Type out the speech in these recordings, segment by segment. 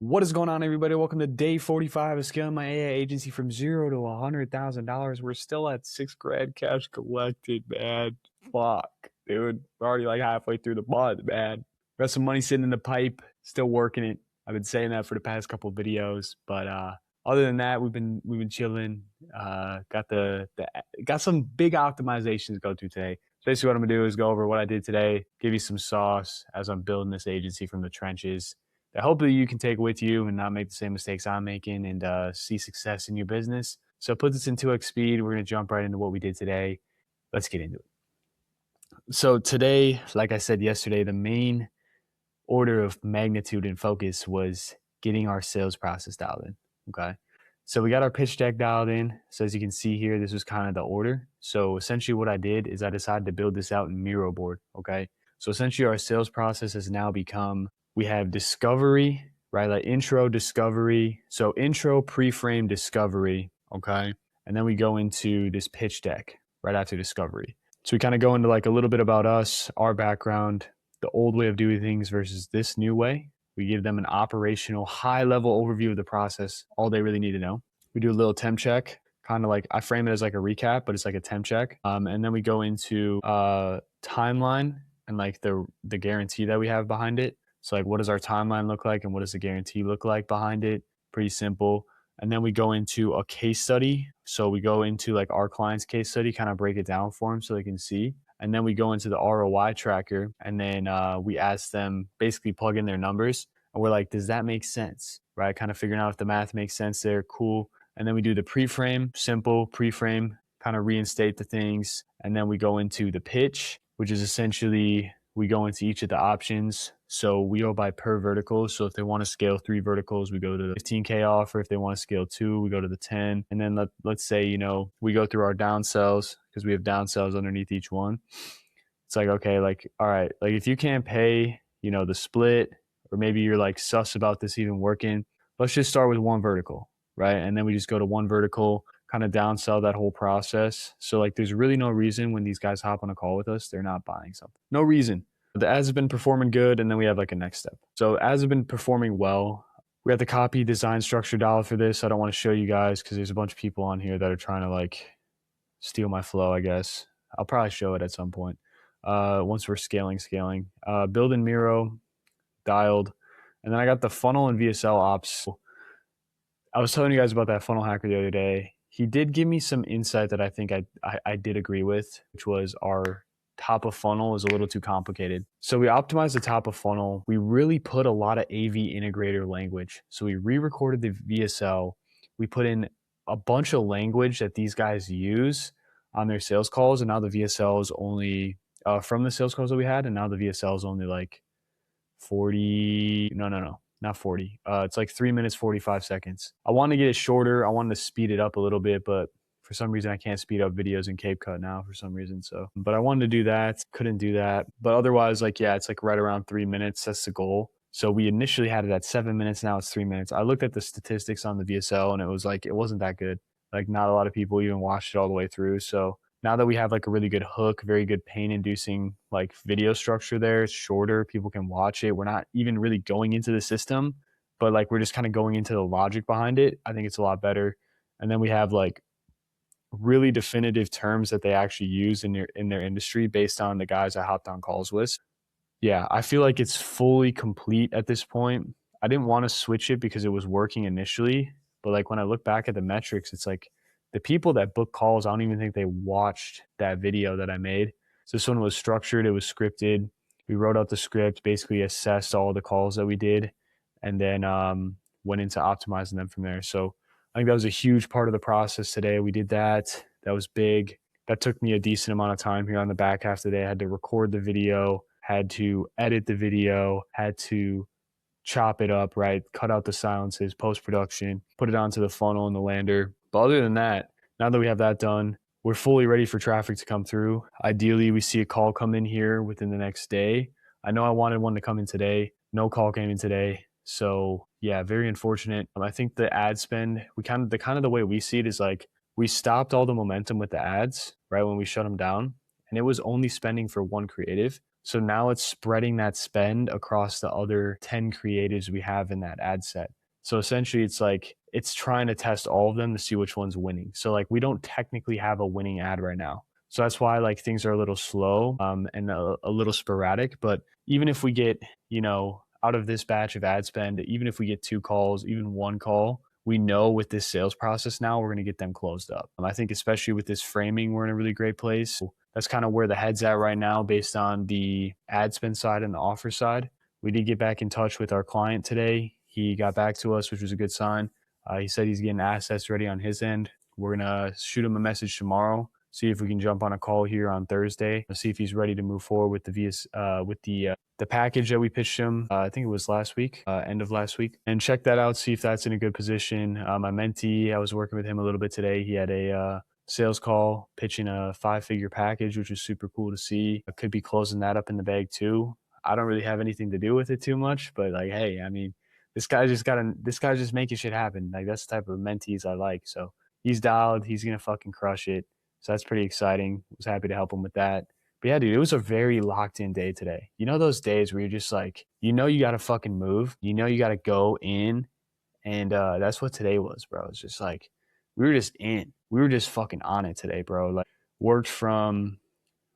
What is going on, everybody? Welcome to day 45 of scaling my AI agency from $0 to $100,000. We're still at $6,000 cash collected, man. Fuck, dude. We're already like halfway through the month, man. Got some money sitting in the pipe, still working it. I've been saying that for the past couple of videos, but other than that, we've been chilling. Got some big optimizations to go through today. So basically, what I'm gonna do is go over what I did today, give you some sauce as I'm building this agency from the trenches, that hopefully you can take with you and not make the same mistakes I'm making and see success in your business. So put this in 2x speed. We're going to jump right into what we did today. Let's get into it. So today, like I said yesterday, the main order of magnitude and focus was getting our sales process dialed in. Okay. So we got our pitch deck dialed in. So as you can see here, this was kind of the order. So essentially what I did is I decided to build this out in Miro board. Okay. So essentially our sales process has now become, we have discovery, right? Like intro, discovery. So intro, pre-frame, discovery. Okay. And then we go into this pitch deck right after discovery. So we kind of go into like a little bit about us, our background, the old way of doing things versus this new way. We give them an operational high level overview of the process, all they really need to know. We do a little temp check, kind of like, I frame it as like a recap, but it's like a temp check. And then we go into timeline and like the guarantee that we have behind it. So like, what does our timeline look like and what does the guarantee look like behind it? Pretty simple. And then we go into a case study. So we go into like our client's case study, kind of break it down for them so they can see. And then we go into the ROI tracker and then we ask them, basically plug in their numbers. And we're like, does that make sense? Right? Kind of figuring out if the math makes sense there. Cool. And then we do the pre-frame, simple pre-frame, kind of reinstate the things. And then we go into the pitch, which is essentially, we go into each of the options. So we go by per vertical. So if they want to scale 3 verticals, we go to the 15K offer. If they want to scale 2, we go to the 10. And then let's say, we go through our downsells because we have downsells underneath each one. It's like, okay, like, all right, like if you can't pay, the split, or maybe you're like sus about this even working, let's just start with 1 vertical, right? And then we just go to 1 vertical, kind of downsell that whole process. So like, there's really no reason when these guys hop on a call with us, they're not buying something. No reason. The ads have been performing good, and then we have like a next step. So ads have been performing well. We got the copy design structure dialed for this. I don't want to show you guys because there's a bunch of people on here that are trying to like steal my flow, I guess. I'll probably show it at some point once we're scaling. Building Miro, dialed. And then I got the funnel and VSL ops. I was telling you guys about that funnel hacker the other day. He did give me some insight that I think I did agree with, which was our top of funnel is a little too complicated. So we optimized the top of funnel. We really put a lot of AV integrator language. So we re-recorded the VSL. We put in a bunch of language that these guys use on their sales calls. And now the VSL is only from the sales calls that we had. And now the VSL is only like 40. No, not 40. It's like 3 minutes, 45 seconds. I want to get it shorter. I wanted to speed it up a little bit, but for some reason I can't speed up videos in CapCut now for some reason. So, but I wanted to do that. Couldn't do that. But otherwise, like, yeah, it's like right around 3 minutes. That's the goal. So we initially had it at 7 minutes. Now it's 3 minutes. I looked at the statistics on the VSL and it was like, it wasn't that good. Like not a lot of people even watched it all the way through. So now that we have like a really good hook, very good pain inducing like video structure there, it's shorter, people can watch it. We're not even really going into the system, but like we're just kind of going into the logic behind it. I think it's a lot better. And then we have like really definitive terms that they actually use in their industry based on the guys I hopped on calls with. Yeah, I feel like it's fully complete at this point. I didn't want to switch it because it was working initially, but like when I look back at the metrics, it's like the people that book calls, I don't even think they watched that video that I made. So this one was structured, it was scripted. We wrote out the script, basically assessed all the calls that we did, and then went into optimizing them from there. So I think that was a huge part of the process today. We did that. That was big. That took me a decent amount of time here on the back half of the day. I had to record the video, had to edit the video, had to chop it up, right? Cut out the silences, post-production, put it onto the funnel and the lander. But other than that, now that we have that done, we're fully ready for traffic to come through. Ideally, we see a call come in here within the next day. I know I wanted one to come in today. No call came in today. So yeah, very unfortunate. I think the ad spend, the way we see it is like we stopped all the momentum with the ads, right, when we shut them down. And it was only spending for 1 creative. So now it's spreading that spend across the other 10 creatives we have in that ad set. So essentially it's like it's trying to test all of them to see which one's winning. So like we don't technically have a winning ad right now. So that's why like things are a little slow and a little sporadic. But even if we get, out of this batch of ad spend, even if we get 2 calls, even 1 call, we know with this sales process now, we're going to get them closed up. I think especially with this framing, we're in a really great place. That's kind of where the head's at right now based on the ad spend side and the offer side. We did get back in touch with our client today. He got back to us, which was a good sign. He said he's getting assets ready on his end. We're going to shoot him a message tomorrow, see if we can jump on a call here on Thursday, see if he's ready to move forward with the package that we pitched him. I think it was last week, end of last week, and check that out, see if that's in a good position. My mentee, I was working with him a little bit today. He had a sales call pitching a 5-figure package, which was super cool to see. I could be closing that up in the bag too. I don't really have anything to do with it too much, but like, hey, I mean, this guy's just making shit happen. Like that's the type of mentees I like. So he's dialed. He's gonna fucking crush it. So that's pretty exciting. Was happy to help him with that. But yeah, dude, it was a very locked in day today. You know those days where you're just like, you gotta fucking move. You gotta go in. And that's what today was, bro. It's just like we were just in. We were just fucking on it today, bro. Like worked from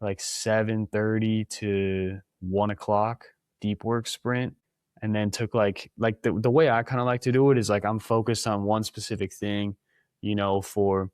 like 7:30 to 1 o'clock, deep work sprint, and then took like the way I kind of like to do it is like I'm focused on one specific thing, for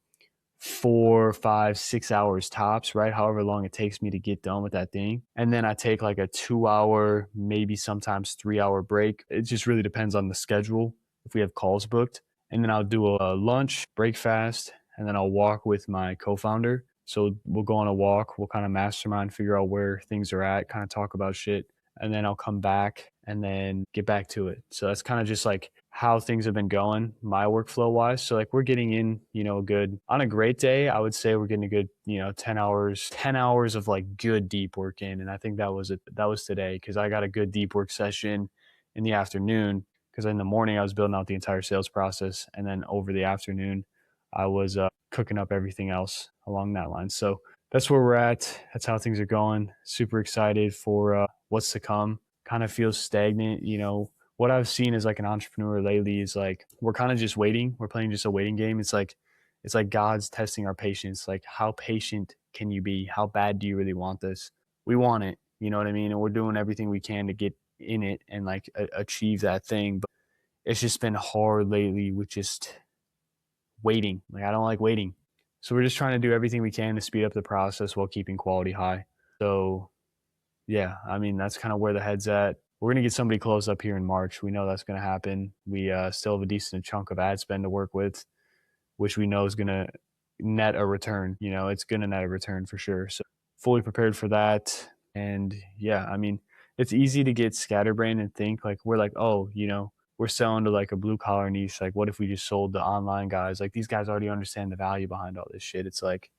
4, 5, 6 hours tops, right? However long it takes me to get done with that thing. And then I take like a 2 hour, maybe sometimes 3 hour break. It just really depends on the schedule if we have calls booked. And then I'll do a lunch, break fast, and then I'll walk with my co-founder. So we'll go on a walk, we'll kind of mastermind, figure out where things are at, kind of talk about shit. And then I'll come back and then get back to it. So that's kind of just like how things have been going, my workflow wise. So like we're getting in, on a great day, I would say we're getting a good, 10 hours of like good deep work in. And I think that was today because I got a good deep work session in the afternoon because in the morning I was building out the entire sales process. And then over the afternoon, I was cooking up everything else along that line. So that's where we're at. That's how things are going. Super excited for what's to come. Kind of feels stagnant. What I've seen as like an entrepreneur lately is like we're kind of just waiting. We're playing just a waiting game. It's like God's testing our patience. Like how patient can you be? How bad do you really want this? We want it. You know what I mean? And we're doing everything we can to get in it and like achieve that thing. But it's just been hard lately with just waiting. Like I don't like waiting. So we're just trying to do everything we can to speed up the process while keeping quality high. So yeah, I mean, that's kind of where the head's at. We're going to get somebody close up here in March. We know that's going to happen. We still have a decent chunk of ad spend to work with, which we know is going to net a return. It's going to net a return for sure. So fully prepared for that. And yeah, I mean, it's easy to get scatterbrained and think like we're like, oh, we're selling to like a blue collar niche. Like, what if we just sold the online guys? Like, these guys already understand the value behind all this shit. It's like,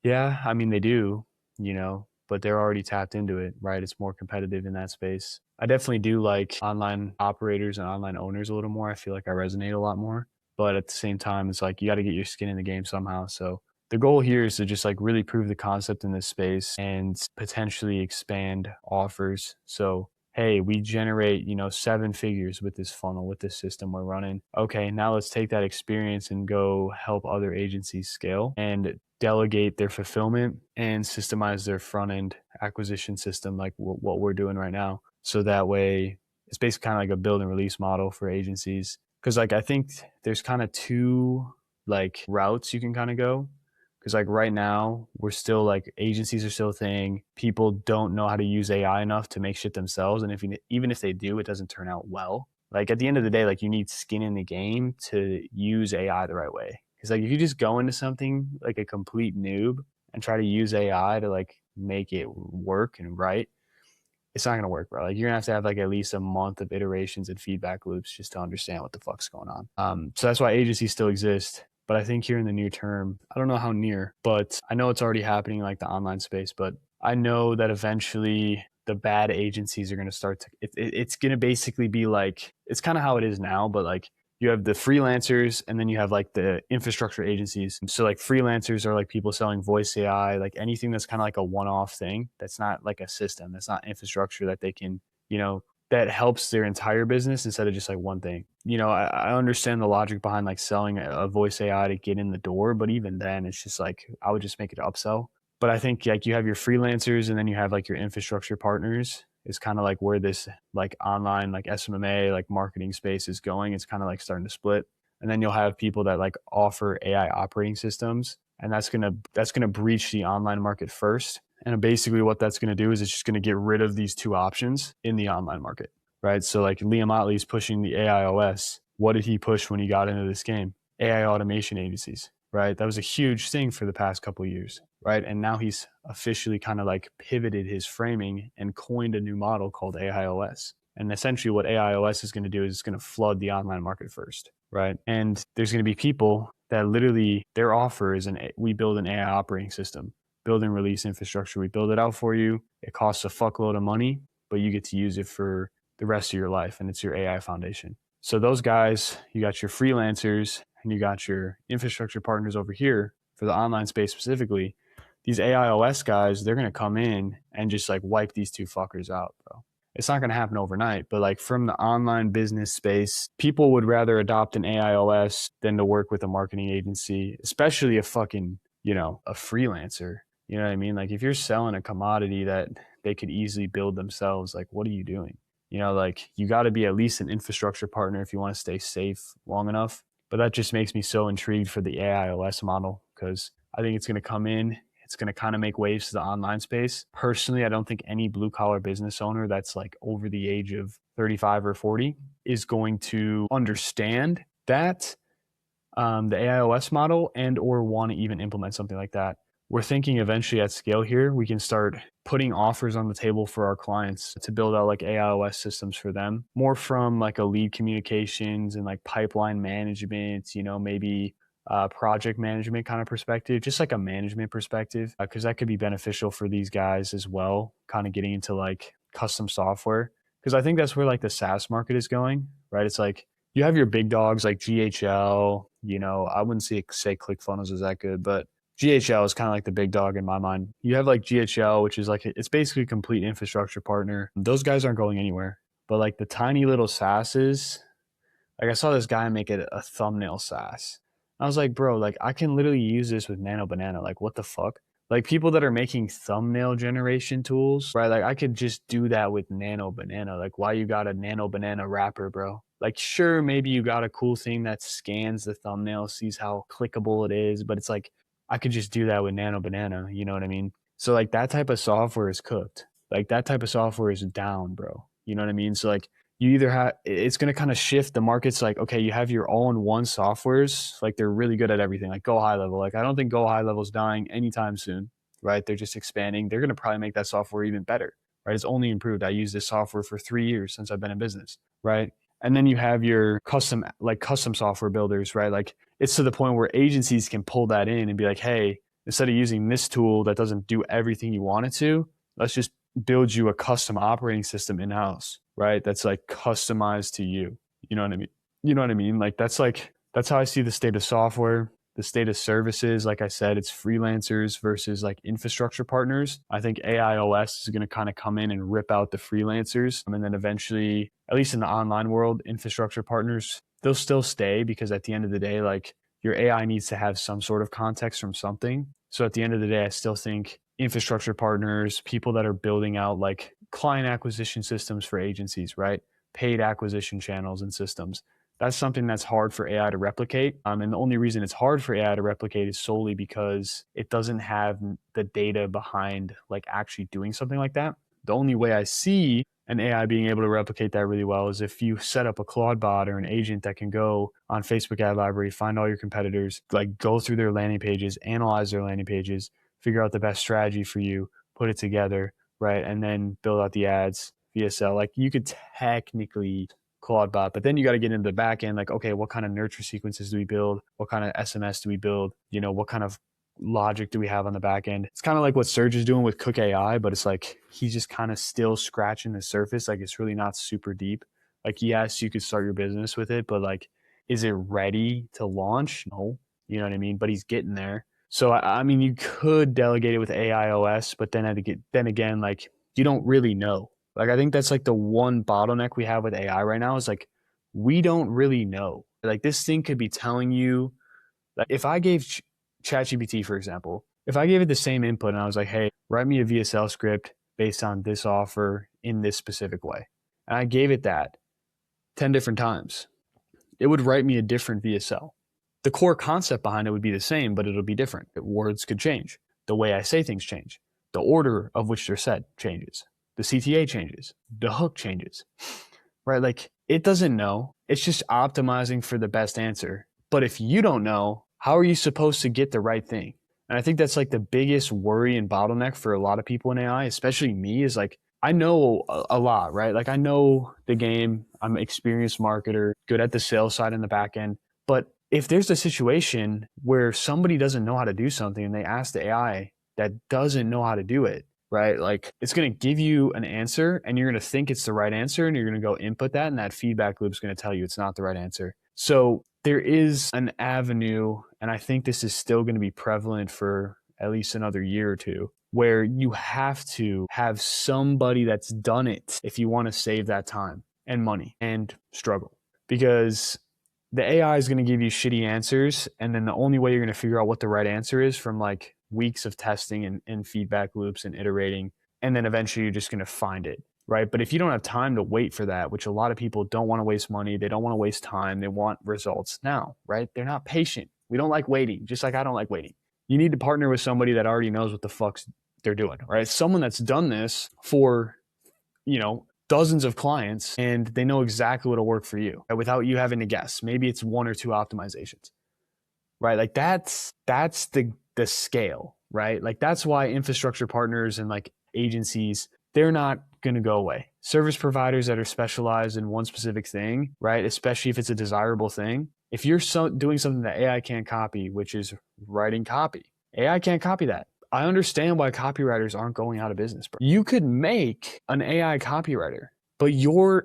yeah, I mean, they do, but they're already tapped into it, right? It's more competitive in that space. I definitely do like online operators and online owners a little more. I feel like I resonate a lot more. But at the same time, it's like you got to get your skin in the game somehow. So the goal here is to just like really prove the concept in this space and potentially expand offers. So hey, we generate, 7 figures with this funnel, with this system we're running. Okay, now let's take that experience and go help other agencies scale and delegate their fulfillment and systemize their front end acquisition system, like what we're doing right now. So that way it's basically kind of like a build and release model for agencies. Cause like, I think there's kind of 2 like routes you can kind of go. Because like right now, we're still like agencies are still a thing. People don't know how to use AI enough to make shit themselves. And even if they do, it doesn't turn out well. Like at the end of the day, like you need skin in the game to use AI the right way. Because like if you just go into something like a complete noob and try to use AI to like make it work and right, it's not going to work, bro. Like you're going to have like at least a month of iterations and feedback loops just to understand what the fuck's going on. So that's why agencies still exist. But I think here in the near term, I don't know how near, but I know it's already happening like the online space, but I know that eventually the bad agencies are going to start to, it's going to basically be like, it's kind of how it is now, but like you have the freelancers, and then you have like the infrastructure agencies. So like freelancers are like people selling voice AI, like anything that's kind of like a one-off thing. That's not like a system. That's not infrastructure that they can, that helps their entire business instead of just like one thing. I understand the logic behind like selling a voice AI to get in the door, but even then it's just like, I would just make it upsell. But I think like you have your freelancers and then you have like your infrastructure partners is kind of like where this like online like SMMA like marketing space is going. It's kind of like starting to split. And then you'll have people that like offer AI operating systems, and that's gonna breach the online market first. And basically what that's gonna do is it's just gonna get rid of these two options in the online market, right? So like Liam Motley's pushing the AIOS. What did he push when he got into this game? AI automation agencies, right? That was a huge thing for the past couple of years, right? And now he's officially kind of like pivoted his framing and coined a new model called AIOS. And essentially what AIOS is going to do is it's going to flood the online market first, right? And there's going to be people that literally their offer is we build an AI operating system, build and release infrastructure. We build it out for you. It costs a fuckload of money, but you get to use it for the rest of your life, and it's your AI foundation. So those guys, you got your freelancers and you got your infrastructure partners over here for the online space specifically. These AIOS guys, they're going to come in and just like wipe these two fuckers out, bro. It's not going to happen overnight, but like from the online business space, people would rather adopt an AIOS than to work with a marketing agency, especially a fucking, a freelancer. You know what I mean? Like if you're selling a commodity that they could easily build themselves, like what are you doing? Like you got to be at least an infrastructure partner if you want to stay safe long enough. But that just makes me so intrigued for the AIOS model because I think it's going to come in. It's going to kind of make waves to the online space. Personally, I don't think any blue collar business owner that's like over the age of 35 or 40 is going to understand that the AIOS model and or want to even implement something like that. We're thinking eventually at scale here, we can start putting offers on the table for our clients to build out like AIOS systems for them, more from like a lead communications and like pipeline management, maybe project management kind of perspective, just like a management perspective, because that could be beneficial for these guys as well, kind of getting into like custom software. Because I think that's where like the SaaS market is going, right? It's like you have your big dogs like GHL, I wouldn't say ClickFunnels is that good, but GHL is kind of like the big dog in my mind. You have like GHL, which is like, it's basically a complete infrastructure partner. Those guys aren't going anywhere. But like the tiny little SaaSes, like I saw this guy make it a thumbnail SaaS. I was like, bro, like I can literally use this with Nano Banana. Like what the fuck? Like people that are making thumbnail generation tools, right? Like I could just do that with Nano Banana. Like why you got a Nano Banana wrapper, bro? Like sure, maybe you got a cool thing that scans the thumbnail, sees how clickable it is, but it's like I could just do that with Nano Banana. You know what I mean? So like that type of software is cooked. Like that type of software is down, bro. You know what I mean? So like you either have, it's going to kind of shift the markets. Like, okay, you have your all-in-one softwares. Like they're really good at everything. Like Go High Level. Like I don't think Go High Level is dying anytime soon, right? They're just expanding. They're going to probably make that software even better, right? It's only improved. I use this software for 3 years since I've been in business, right? And then you have your custom software builders, right? Like it's to the point where agencies can pull that in and be like, hey, instead of using this tool that doesn't do everything you want it to, let's just build you a custom operating system in-house, right? That's like customized to you. You know what I mean? Like that's how I see the state of software, the state of services. Like I said, it's freelancers versus like infrastructure partners. I think AIOS is going to kind of come in and rip out the freelancers. And then eventually, at least in the online world, infrastructure partners, they'll still stay because at the end of the day, like your AI needs to have some sort of context from something. So at the end of the day, I still think infrastructure partners, people that are building out like client acquisition systems for agencies, right? Paid acquisition channels and systems. That's something that's hard for AI to replicate. And the only reason it's hard for AI to replicate is solely because it doesn't have the data behind like actually doing something like that. The only way I see an AI being able to replicate that really well is if you set up a Claude bot or an agent that can go on Facebook ad library, find all your competitors, like go through their landing pages, analyze their landing pages, figure out the best strategy for you, put it together, right? And then build out the ads, VSL. Like you could technically Claude bot, but then you got to get into the back end. Like, okay, what kind of nurture sequences do we build? What kind of SMS do we build? What kind of logic do we have on the back end? It's kind of like what Serge is doing with Cook AI, but it's like he's just kind of still scratching the surface. Like it's really not super deep. Like yes, you could start your business with it, but like Is it ready to launch? No. You know what I mean? But he's getting there. So, I mean, you could delegate it with AIOS, but then again, like, you don't really know. Like, I think that's like the one bottleneck we have with AI right now is like, we don't really know. Like, this thing could be telling you, like, if I gave ChatGPT, for example, if I gave it the same input and I was like, hey, write me a VSL script based on this offer in this specific way, and I gave it that 10 different times, it would write me a different VSL. The core concept behind it would be the same, but it'll be different. Words could change. The way I say things change. The order of which they're said changes. The CTA changes. The hook changes. Right? Like, it doesn't know. It's just optimizing for the best answer. But if you don't know, how are you supposed to get the right thing? And I think that's like the biggest worry and bottleneck for a lot of people in AI, especially me, is like, I know a lot, right? Like, I know the game. I'm an experienced marketer, good at the sales side and the back end. But if there's a situation where somebody doesn't know how to do something and they ask the AI that doesn't know how to do it, right? Like, it's going to give you an answer and you're going to think it's the right answer and you're going to go input that, and that feedback loop is going to tell you it's not the right answer. So there is an avenue, and I think this is still going to be prevalent for at least another year or two, where you have to have somebody that's done it if you want to save that time and money and struggle. Because the AI is going to give you shitty answers, and then the only way you're going to figure out what the right answer is from like weeks of testing and feedback loops and iterating, and then eventually you're just going to find it, right? But if you don't have time to wait for that, which a lot of people don't want to waste money, they don't want to waste time, they want results now, right? They're not patient. We don't like waiting, just like I don't like waiting. You need to partner with somebody that already knows what the fuck they're doing, right? Someone that's done this for, dozens of clients, and they know exactly what'll work for you without you having to guess. Maybe it's one or two optimizations, right? Like, that's the scale, right? Like, that's why infrastructure partners and like agencies, they're not going to go away. Service providers that are specialized in one specific thing, right? Especially if it's a desirable thing. If you're doing something that AI can't copy, which is writing copy, AI can't copy that. I understand why copywriters aren't going out of business, bro. You could make an AI copywriter, but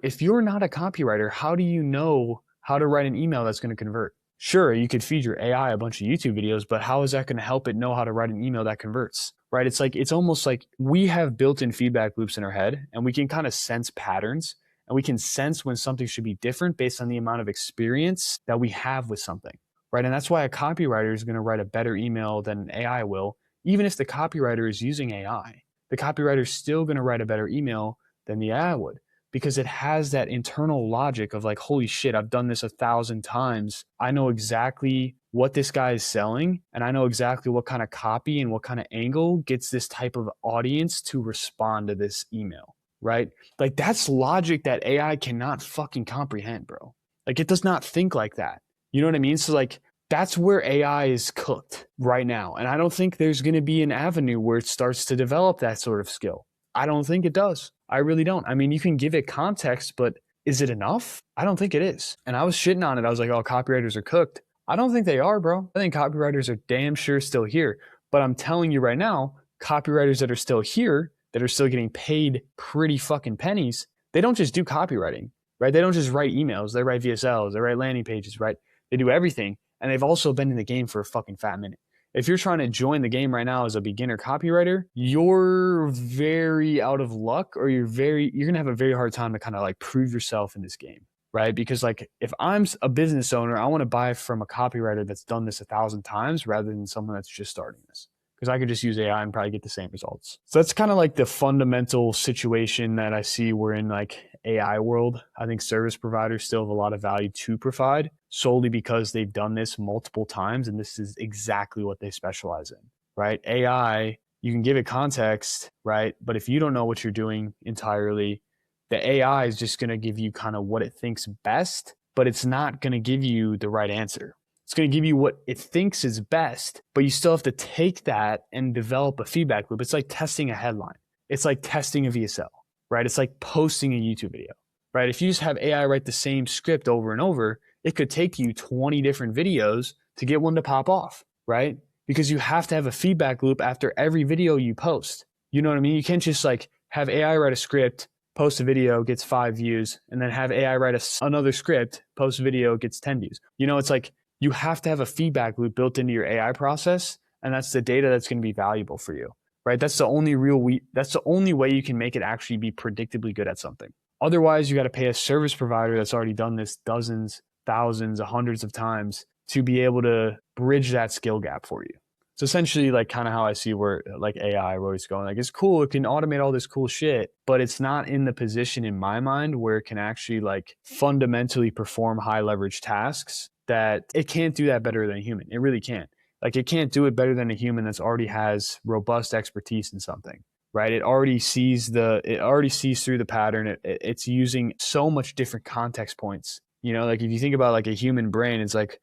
if you're not a copywriter, how do you know how to write an email that's going to convert? Sure, you could feed your AI a bunch of YouTube videos, but how is that going to help it know how to write an email that converts, right? It's almost like we have built-in feedback loops in our head, and we can kind of sense patterns, and we can sense when something should be different based on the amount of experience that we have with something, right? And that's why a copywriter is going to write a better email than AI will. Even if the copywriter is using AI, the copywriter is still going to write a better email than the AI would, because it has that internal logic of like, holy shit, I've done this 1,000 times. I know exactly what this guy is selling, and I know exactly what kind of copy and what kind of angle gets this type of audience to respond to this email, right? Like, that's logic that AI cannot fucking comprehend, bro. Like, it does not think like that. You know what I mean? So like, that's where AI is cooked right now. And I don't think there's going to be an avenue where it starts to develop that sort of skill. I don't think it does. I really don't. I mean, you can give it context, but is it enough? I don't think it is. And I was shitting on it. I was like, oh, copywriters are cooked. I don't think they are, bro. I think copywriters are damn sure still here. But I'm telling you right now, copywriters that are still here, that are still getting paid pretty fucking pennies, they don't just do copywriting, right? They don't just write emails. They write VSLs. They write landing pages, right? They do everything. And they've also been in the game for a fucking fat minute. If you're trying to join the game right now as a beginner copywriter, you're very out of luck, or you're going to have a very hard time to kind of like prove yourself in this game, right? Because like, if I'm a business owner, I want to buy from a copywriter that's done this 1,000 times rather than someone that's just starting this, because I could just use AI and probably get the same results. So that's kind of like the fundamental situation that I see we're in, like AI world. I think service providers still have a lot of value to provide, solely because they've done this multiple times and this is exactly what they specialize in, right? AI, you can give it context, right? But if you don't know what you're doing entirely, the AI is just going to give you kind of what it thinks best, but it's not going to give you the right answer. It's going to give you what it thinks is best, but you still have to take that and develop a feedback loop. It's like testing a headline. It's like testing a VSL, right? It's like posting a YouTube video, right? If you just have AI write the same script over and over, it could take you 20 different videos to get one to pop off, right? Because you have to have a feedback loop after every video you post. You know what I mean? You can't just like have AI write a script, post a video, gets 5 views, and then have AI write another script, post a video, gets 10 views. It's like you have to have a feedback loop built into your AI process, and that's the data that's going to be valuable for you, right? That's the only way you can make it actually be predictably good at something. Otherwise, you got to pay a service provider that's already done this dozens, thousands, hundreds of times to be able to bridge that skill gap for you. It's essentially like kind of how I see where like AI where it's going. Like it's cool, it can automate all this cool shit, but it's not in the position in my mind where it can actually like fundamentally perform high leverage tasks that it can't do that better than a human. It really can't. Like it can't do it better than a human that's already has robust expertise in something, right? It already sees through the pattern. It's using so much different context points. Like if you think about like a human brain, it's like,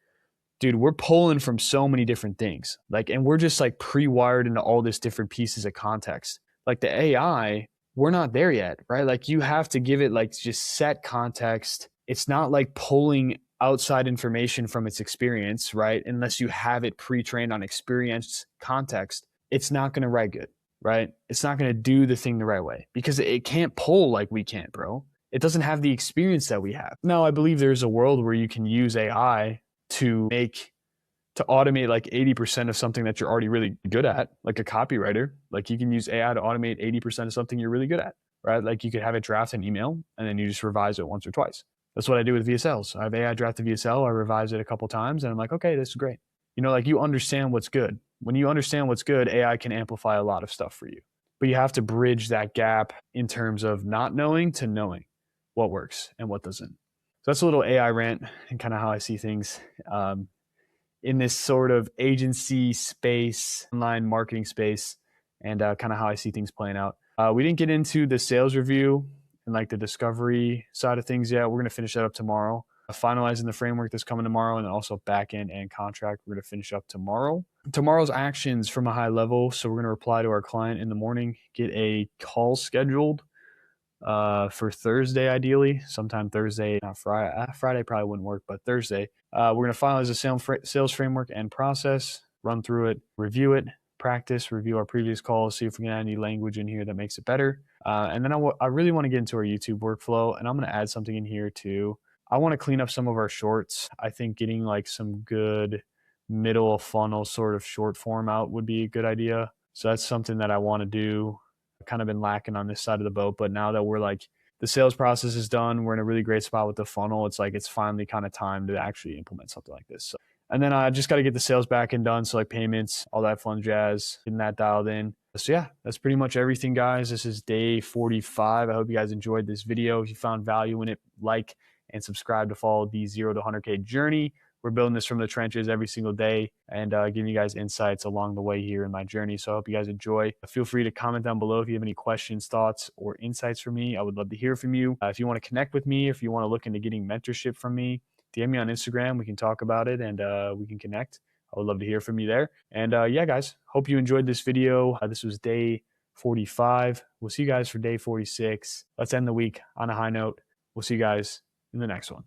dude, we're pulling from so many different things. Like, and we're just like pre-wired into all this different pieces of context. Like the AI, we're not there yet, right? Like you have to give it like just set context. It's not like pulling outside information from its experience, right? Unless you have it pre-trained on experience context, it's not going to write good, right? It's not going to do the thing the right way because it can't pull like we can, bro. It doesn't have the experience that we have. Now, I believe there's a world where you can use AI to automate like 80% of something that you're already really good at, like a copywriter. Like you can use AI to automate 80% of something you're really good at, right? Like you could have it draft an email and then you just revise it once or twice. That's what I do with VSLs. I have AI draft the VSL, I revise it a couple times and I'm like, okay, this is great. Like you understand what's good. When you understand what's good, AI can amplify a lot of stuff for you. But you have to bridge that gap in terms of not knowing to knowing what works and what doesn't. So that's a little AI rant and kind of how I see things in this sort of agency space, online marketing space, and kind of how I see things playing out. We didn't get into the sales review and like the discovery side of things yet. We're going to finish that up tomorrow. Finalizing the framework that's coming tomorrow, and then also back end and contract. We're going to finish up tomorrow. Tomorrow's actions from a high level. So we're going to reply to our client in the morning, get a call scheduled for Thursday, ideally, sometime Thursday, not Friday. Friday probably wouldn't work, but Thursday. We're going to finalize the sales framework and process, run through it, review it, practice, review our previous calls, see if we can add any language in here that makes it better. And then I really want to get into our YouTube workflow, and I'm going to add something in here too. I want to clean up some of our shorts. I think getting like some good middle funnel sort of short form out would be a good idea. So that's something that I want to do. Kind of been lacking on this side of the boat, but now that we're like the sales process is done, we're in a really great spot with the funnel. It's like it's finally kind of time to actually implement something like this. So, and then I just got to get the sales back end done, so like payments, all that fun jazz, getting that dialed in. So yeah, that's pretty much everything, guys. This is day 45. I hope you guys enjoyed this video. If you found value in it, like and subscribe to follow the 0 to 100K journey. We're building this from the trenches every single day and giving you guys insights along the way here in my journey. So I hope you guys enjoy. Feel free to comment down below if you have any questions, thoughts, or insights for me. I would love to hear from you. If you want to connect with me, if you want to look into getting mentorship from me, DM me on Instagram. We can talk about it and we can connect. I would love to hear from you there. And yeah, guys, hope you enjoyed this video. This was day 45. We'll see you guys for day 46. Let's end the week on a high note. We'll see you guys in the next one.